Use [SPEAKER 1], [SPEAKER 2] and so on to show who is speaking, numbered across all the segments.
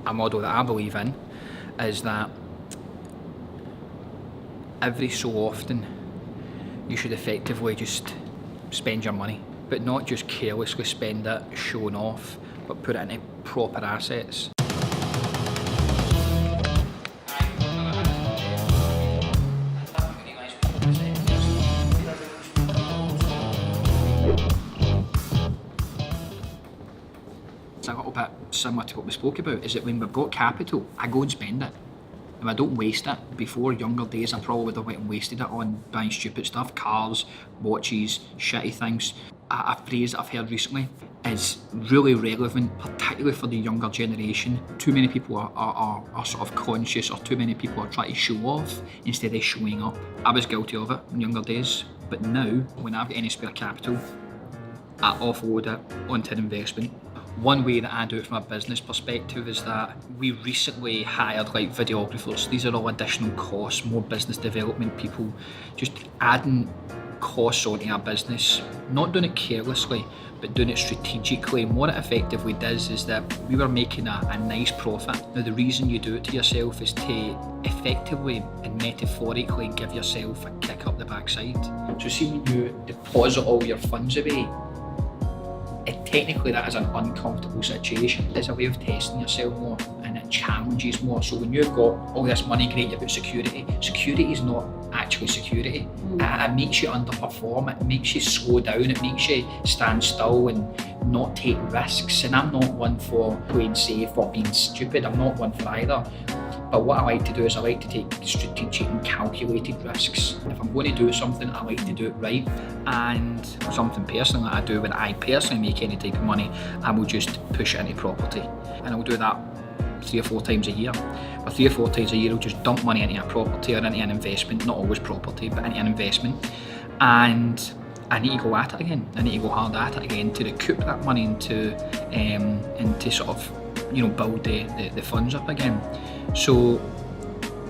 [SPEAKER 1] a model that I believe in is that every so often you should effectively just spend your money, but not just carelessly spend it showing off, but put it into proper assets. It's a little bit similar to what we spoke about, is that when we've got capital, I go and spend it. And I don't waste it. Before younger days, I probably would have went and wasted it on buying stupid stuff, cars, watches, shitty things. A phrase that I've heard recently is really relevant, particularly for the younger generation. Too many people are sort of conscious, or too many people are trying to show off instead of showing up. I was guilty of it in younger days, but now, when I've got any spare capital, I offload it onto an investment. One way that I do it from a business perspective is that we recently hired like videographers. These are all additional costs, more business development people, just adding costs onto our business, not doing it carelessly, but doing it strategically. And what it effectively does is that we were making a nice profit. Now, the reason you do it to yourself is to effectively and metaphorically give yourself a kick up the backside. So see, when you deposit all your funds away, technically that is an uncomfortable situation. It's a way of testing yourself more, and it challenges more. So when you've got all this money, great, you've got security. Security is not actually security. It makes you underperform, it makes you slow down, it makes you stand still and not take risks. And I'm not one for playing safe or being stupid, I'm not one for either. But what I like to do is I like to take strategic and calculated risks. If I'm going to do something, I like to do it right. And something personal that I do when I personally make any type of money, I will just push it into property. And I will do that 3 or 4 times a year. But 3 or 4 times a year, I'll just dump money into a property or into an investment, not always property, but into an investment. And I need to go at it again. I need to go hard at it again to recoup that money and to sort of, build the funds up again. So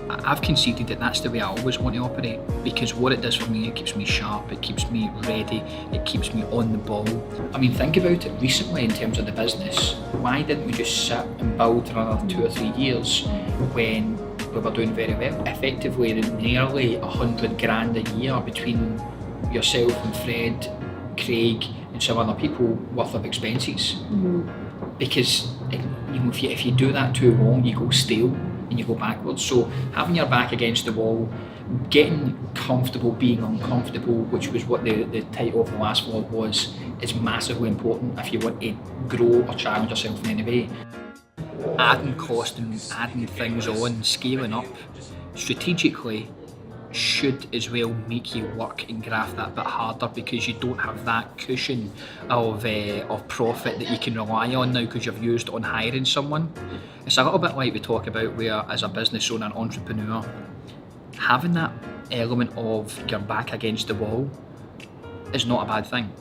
[SPEAKER 1] I've conceded that that's the way I always want to operate, because what it does for me, it keeps me sharp, it keeps me ready, it keeps me on the ball. I mean, think about it recently in terms of the business. Why didn't we just sit and build for another 2 or 3 years when we were doing very well? Effectively, nearly 100 grand a year between yourself and Fred, Craig and some other people worth of expenses. Because if you do that too long, you go stale and you go backwards. So having your back against the wall, getting comfortable being uncomfortable, which was what the title of the last vlog was, is massively important if you want to grow or challenge yourself in any way. Adding cost and adding things on, scaling up strategically should as well make you work and graft that bit harder, because you don't have that cushion of profit that you can rely on now because you've used on hiring someone. It's a little bit like we talk about where, as a business owner and entrepreneur, having that element of your back against the wall is not a bad thing.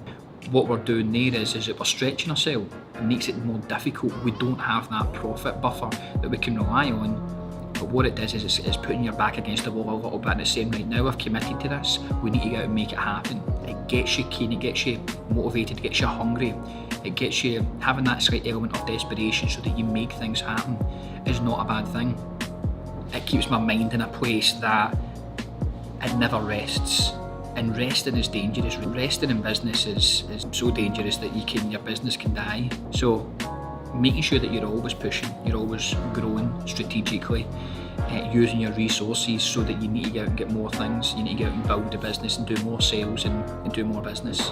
[SPEAKER 1] What we're doing there is that we're stretching ourselves. It makes it more difficult. We don't have that profit buffer that we can rely on. But what it does is it's putting your back against the wall a little bit and it's saying, right now I've committed to this, we need to go out and make it happen. It gets you keen, it gets you motivated, it gets you hungry, it gets you having that slight element of desperation so that you make things happen is not a bad thing. It keeps my mind in a place that it never rests. And resting is dangerous. Resting in business is so dangerous that your business can die. So making sure that you're always pushing, you're always growing strategically, using your resources so that you need to go out and get more things, you need to go out and build a business and do more sales and do more business.